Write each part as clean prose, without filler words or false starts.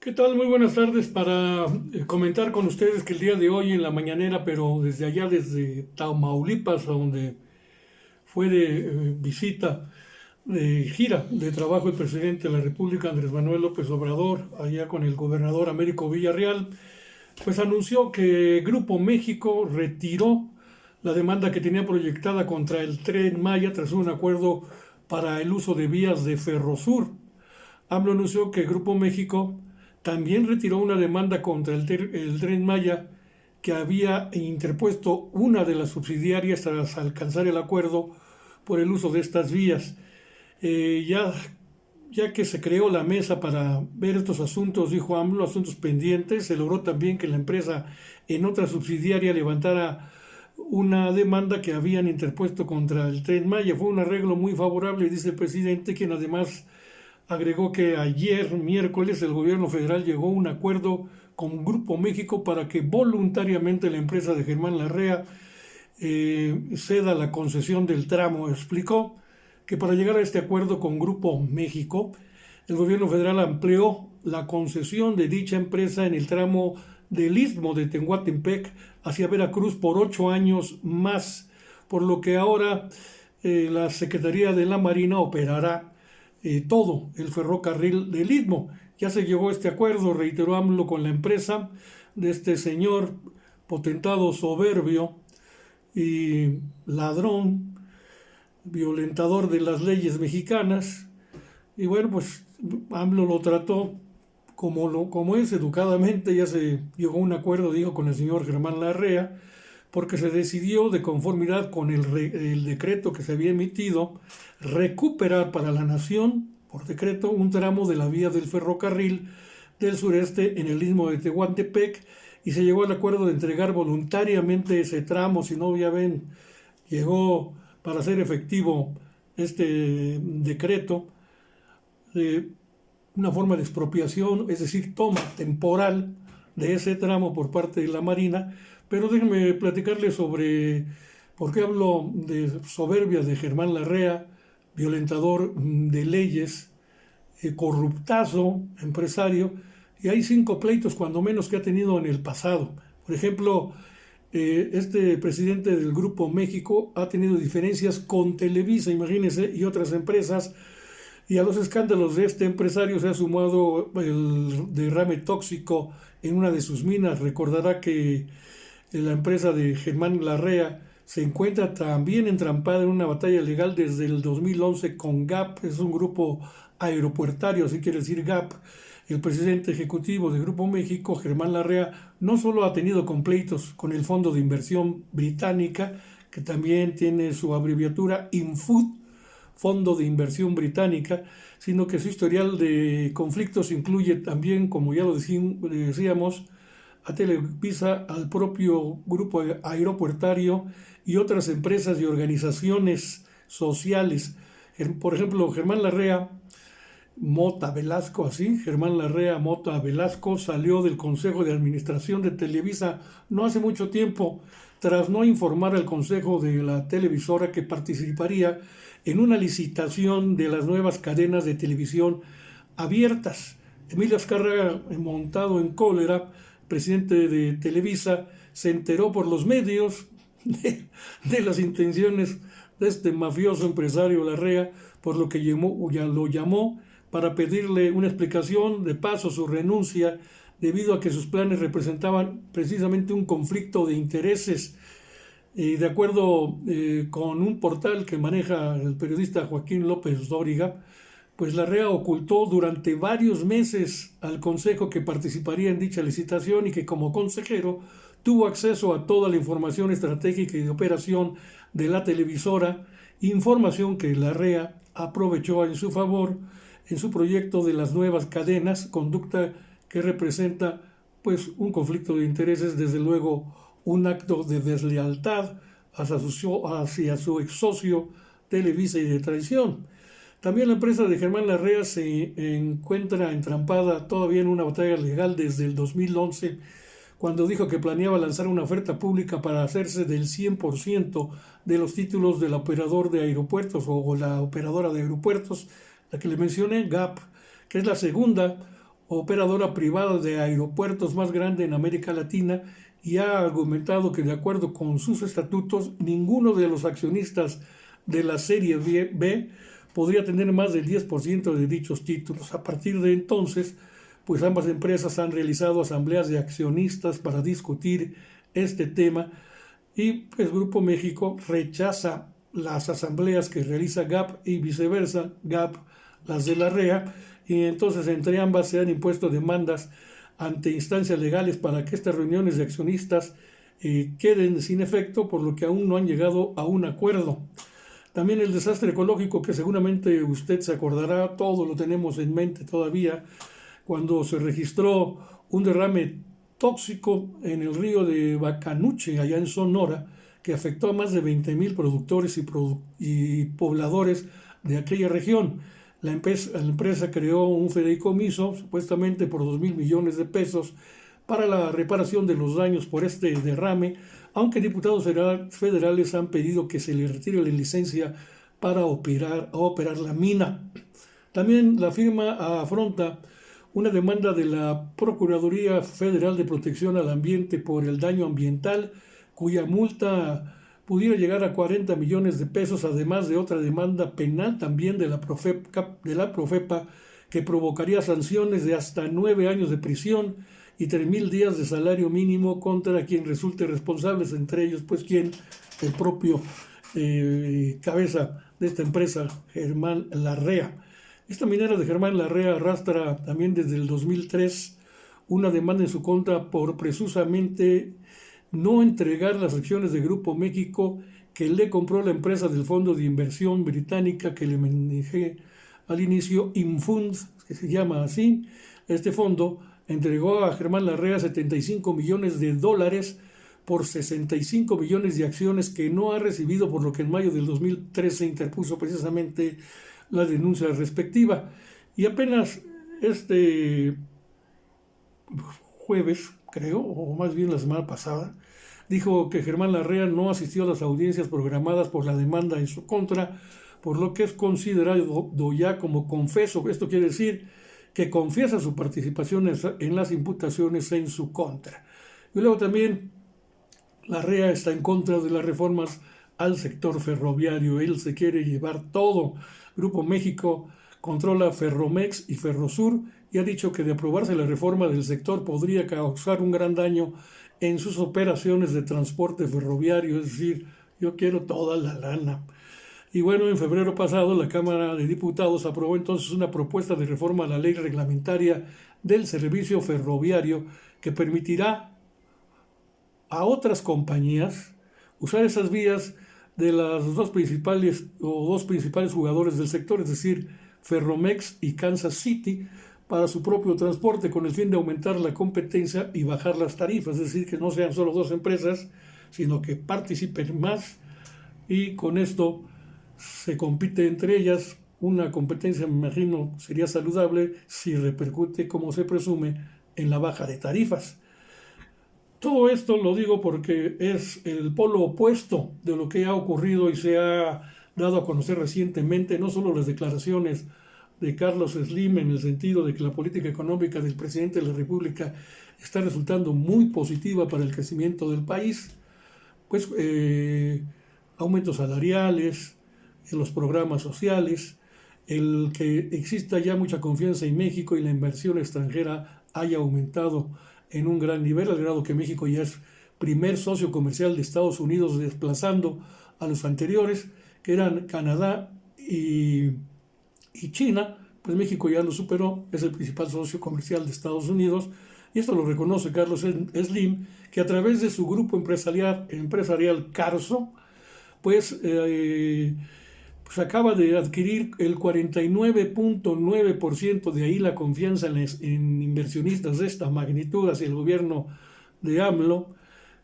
¿Qué tal? Muy buenas tardes para comentar con ustedes que el día de hoy en la mañanera, pero desde allá, desde Tamaulipas, a donde fue de visita, de gira de trabajo el presidente de la República, Andrés Manuel López Obrador, allá con el gobernador Américo Villarreal, pues anunció que Grupo México retiró la demanda que tenía proyectada contra el Tren Maya tras un acuerdo para el uso de vías de Ferrosur. AMLO anunció que Grupo México también retiró una demanda contra el Tren Maya que había interpuesto una de las subsidiarias tras alcanzar el acuerdo por el uso de estas vías. Ya que se creó la mesa para ver estos asuntos, dijo AMLO, asuntos pendientes, se logró también que la empresa en otra subsidiaria levantara una demanda que habían interpuesto contra el Tren Maya. Fue un arreglo muy favorable, dice el presidente, quien además agregó que ayer, miércoles, el gobierno federal llegó a un acuerdo con Grupo México para que voluntariamente la empresa de Germán Larrea ceda la concesión del tramo. Explicó que para llegar a este acuerdo con Grupo México, el gobierno federal amplió la concesión de dicha empresa en el tramo del Istmo de Tehuantepec hacia Veracruz por 8 años más, por lo que ahora la Secretaría de la Marina operará todo el ferrocarril del Istmo. Ya se llegó a este acuerdo, reiteró AMLO, con la empresa de este señor potentado soberbio y ladrón, violentador de las leyes mexicanas. Y bueno, pues AMLO lo trató como es, educadamente. Ya se llegó a un acuerdo, dijo, con el señor Germán Larrea, porque se decidió, de conformidad con el decreto que se había emitido, recuperar para la nación, por decreto, un tramo de la vía del ferrocarril del sureste en el Istmo de Tehuantepec, y se llegó al acuerdo de entregar voluntariamente ese tramo. Si no, ya ven, llegó para hacer efectivo este decreto de una forma de expropiación, es decir, toma temporal de ese tramo por parte de la Marina. Pero déjenme platicarles sobre por qué hablo de soberbia de Germán Larrea, violentador de leyes, corruptazo, empresario. Y hay 5 pleitos, cuando menos, que ha tenido en el pasado. Por ejemplo, este presidente del Grupo México ha tenido diferencias con Televisa, imagínense, y otras empresas. Y a los escándalos de este empresario se ha sumado el derrame tóxico en una de sus minas. Recordará que la empresa de Germán Larrea se encuentra también entrampada en una batalla legal desde el 2011 con GAP. Es un grupo aeropuertario, así quiere decir GAP. El presidente ejecutivo de Grupo México, Germán Larrea, no solo ha tenido compleitos con el Fondo de Inversión Británica, que también tiene su abreviatura INFUD, Fondo de Inversión Británica, sino que su historial de conflictos incluye también, como ya lo decíamos, a Televisa, al propio grupo aeropuertario y otras empresas y organizaciones sociales. Por ejemplo, Germán Larrea Mota Velasco, así, Germán Larrea Mota Velasco, salió del Consejo de Administración de Televisa no hace mucho tiempo, tras no informar al Consejo de la televisora que participaría en una licitación de las nuevas cadenas de televisión abiertas. Emilio Azcárraga, montado en cólera, presidente de Televisa, se enteró por los medios de las intenciones de este mafioso empresario Larrea, por lo que lo llamó para pedirle una explicación, de paso su renuncia, debido a que sus planes representaban precisamente un conflicto de intereses. De acuerdo con un portal que maneja el periodista Joaquín López Dóriga, pues Larrea ocultó durante varios meses al consejo que participaría en dicha licitación y que como consejero tuvo acceso a toda la información estratégica y de operación de la televisora, información que Larrea aprovechó en su favor en su proyecto de las nuevas cadenas, conducta que representa pues un conflicto de intereses, desde luego un acto de deslealtad hacia su ex socio Televisa y de traición. También la empresa de Germán Larrea se encuentra entrampada todavía en una batalla legal desde el 2011, cuando dijo que planeaba lanzar una oferta pública para hacerse del 100% de los títulos del operador de aeropuertos o la operadora de aeropuertos, la que le mencioné, GAP, que es la segunda operadora privada de aeropuertos más grande en América Latina, y ha argumentado que de acuerdo con sus estatutos, ninguno de los accionistas de la serie B podría tener más del 10% de dichos títulos. A partir de entonces, pues ambas empresas han realizado asambleas de accionistas para discutir este tema, y pues Grupo México rechaza las asambleas que realiza GAP y viceversa, GAP las de la REA, y entonces entre ambas se han impuesto demandas ante instancias legales para que estas reuniones de accionistas queden sin efecto, por lo que aún no han llegado a un acuerdo. También el desastre ecológico, que seguramente usted se acordará, todo lo tenemos en mente todavía, cuando se registró un derrame tóxico en el río de Bacanuche, allá en Sonora, que afectó a más de 20,000 productores y pobladores de aquella región. La empresa creó un fideicomiso, supuestamente por 2,000 millones de pesos, para la reparación de los daños por este derrame, aunque diputados federales han pedido que se le retire la licencia para operar la mina. También la firma afronta una demanda de la Procuraduría Federal de Protección al Ambiente por el daño ambiental, cuya multa pudiera llegar a 40 millones de pesos, además de otra demanda penal también de la Profepa, que provocaría sanciones de hasta 9 años de prisión y 3,000 días de salario mínimo contra quien resulte responsable, entre ellos pues quien, el propio cabeza de esta empresa, Germán Larrea. Esta minera de Germán Larrea arrastra también desde el 2003 una demanda en su contra por presusamente no entregar las acciones de Grupo México que le compró la empresa del fondo de inversión británica que le manejé al inicio, Infund, que se llama así. Este fondo entregó a Germán Larrea 75 millones de dólares por 65 millones de acciones que no ha recibido, por lo que en mayo del 2013 interpuso precisamente la denuncia respectiva. Y apenas este jueves, creo, o más bien la semana pasada, dijo que Germán Larrea no asistió a las audiencias programadas por la demanda en su contra, por lo que es considerado ya como confeso. Esto quiere decir que confiesa su participación en las imputaciones en su contra. Y luego también Larrea está en contra de las reformas al sector ferroviario. Él se quiere llevar todo. Grupo México controla Ferromex y Ferrosur y ha dicho que de aprobarse la reforma del sector podría causar un gran daño en sus operaciones de transporte ferroviario. Es decir, yo quiero toda la lana. Y bueno, en febrero pasado la Cámara de Diputados aprobó entonces una propuesta de reforma a la ley reglamentaria del servicio ferroviario que permitirá a otras compañías usar esas vías de las dos principales jugadores del sector, es decir, Ferromex y Kansas City, para su propio transporte, con el fin de aumentar la competencia y bajar las tarifas, es decir, que no sean solo dos empresas, sino que participen más, y con esto se compite entre ellas. Una competencia, me imagino, sería saludable si repercute, como se presume, en la baja de tarifas. Todo esto lo digo porque es el polo opuesto de lo que ha ocurrido y se ha dado a conocer recientemente, no solo las declaraciones de Carlos Slim en el sentido de que la política económica del presidente de la República está resultando muy positiva para el crecimiento del país, pues aumentos salariales, en los programas sociales, el que exista ya mucha confianza en México y la inversión extranjera haya aumentado en un gran nivel, al grado que México ya es primer socio comercial de Estados Unidos, desplazando a los anteriores, que eran Canadá y China. Pues México ya lo superó, es el principal socio comercial de Estados Unidos, y esto lo reconoce Carlos Slim, que a través de su grupo empresarial Carso, pues acaba de adquirir el 49.9%, de ahí la confianza en inversionistas de esta magnitud hacia el gobierno de AMLO.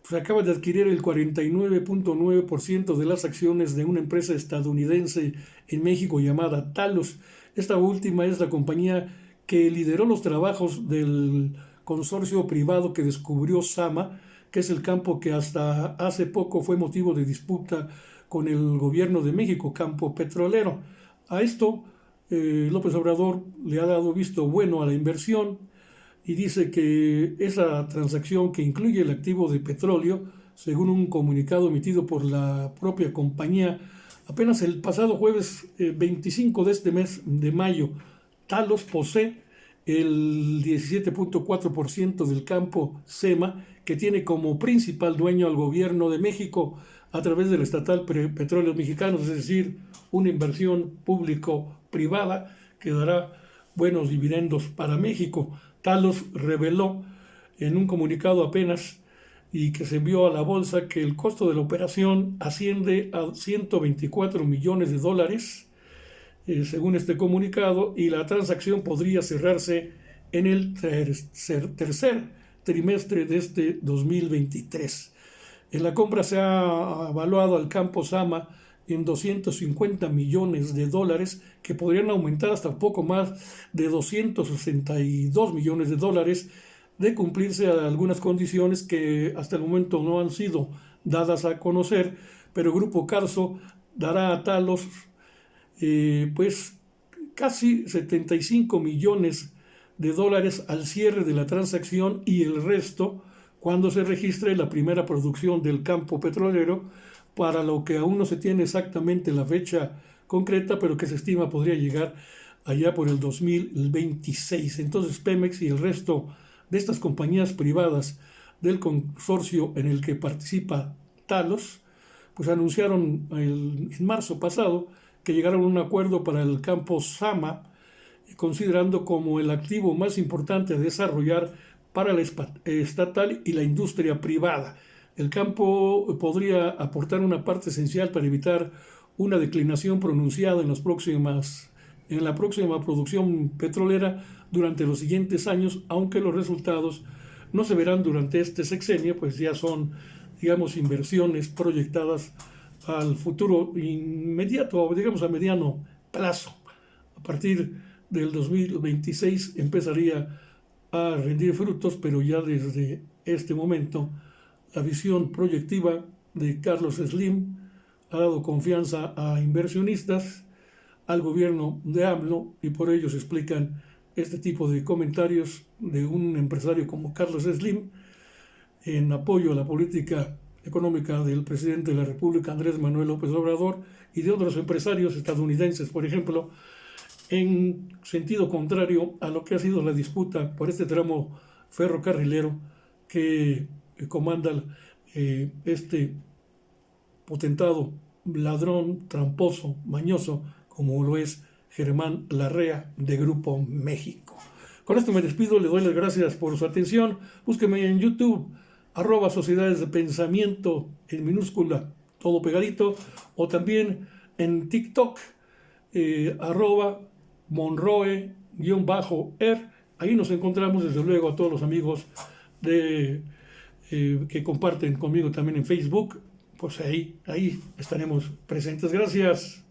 Pues acaba de adquirir el 49.9% de las acciones de una empresa estadounidense en México llamada Talos. Esta última es la compañía que lideró los trabajos del consorcio privado que descubrió Sama, que es el campo que hasta hace poco fue motivo de disputa con el gobierno de México, campo petrolero. A esto López Obrador le ha dado visto bueno a la inversión, y dice que esa transacción que incluye el activo de petróleo, según un comunicado emitido por la propia compañía, apenas el pasado jueves 25 de este mes de mayo, Talos posee el 17.4% del campo SEMA, que tiene como principal dueño al gobierno de México a través del estatal Petróleos Mexicanos, es decir, una inversión público-privada que dará buenos dividendos para México. Talos reveló en un comunicado apenas y que se envió a la bolsa que el costo de la operación asciende a 124 millones de dólares, según este comunicado, y la transacción podría cerrarse en el tercer trimestre de este 2023. En la compra se ha evaluado al campo Sama en 250 millones de dólares, que podrían aumentar hasta poco más de 262 millones de dólares, de cumplirse a algunas condiciones que hasta el momento no han sido dadas a conocer, pero el Grupo Carso dará a Talos pues casi 75 millones de dólares al cierre de la transacción, y el resto cuando se registre la primera producción del campo petrolero, para lo que aún no se tiene exactamente la fecha concreta, pero que se estima podría llegar allá por el 2026. Entonces Pemex y el resto de estas compañías privadas del consorcio en el que participa Talos, pues anunciaron en marzo pasado que llegaron a un acuerdo para el campo Sama, considerando como el activo más importante a desarrollar para la estatal y la industria privada. El campo podría aportar una parte esencial para evitar una declinación pronunciada en la próxima producción petrolera durante los siguientes años, aunque los resultados no se verán durante este sexenio, pues ya son, digamos, inversiones proyectadas al futuro inmediato, digamos a mediano plazo. A partir del 2026 empezaría a rendir frutos, pero ya desde este momento la visión proyectiva de Carlos Slim ha dado confianza a inversionistas, al gobierno de AMLO, y por ello se explican este tipo de comentarios de un empresario como Carlos Slim en apoyo a la política económica del presidente de la República, Andrés Manuel López Obrador, y de otros empresarios estadounidenses, por ejemplo, en sentido contrario a lo que ha sido la disputa por este tramo ferrocarrilero que comanda este potentado ladrón, tramposo, mañoso, como lo es Germán Larrea de Grupo México. Con esto me despido, le doy las gracias por su atención. Búsqueme en YouTube, @Sociedades de Pensamiento en minúscula, todo pegadito, o también en TikTok, @Monroe_er. Ahí nos encontramos, desde luego, a todos los amigos que comparten conmigo también en Facebook. Pues ahí estaremos presentes. Gracias.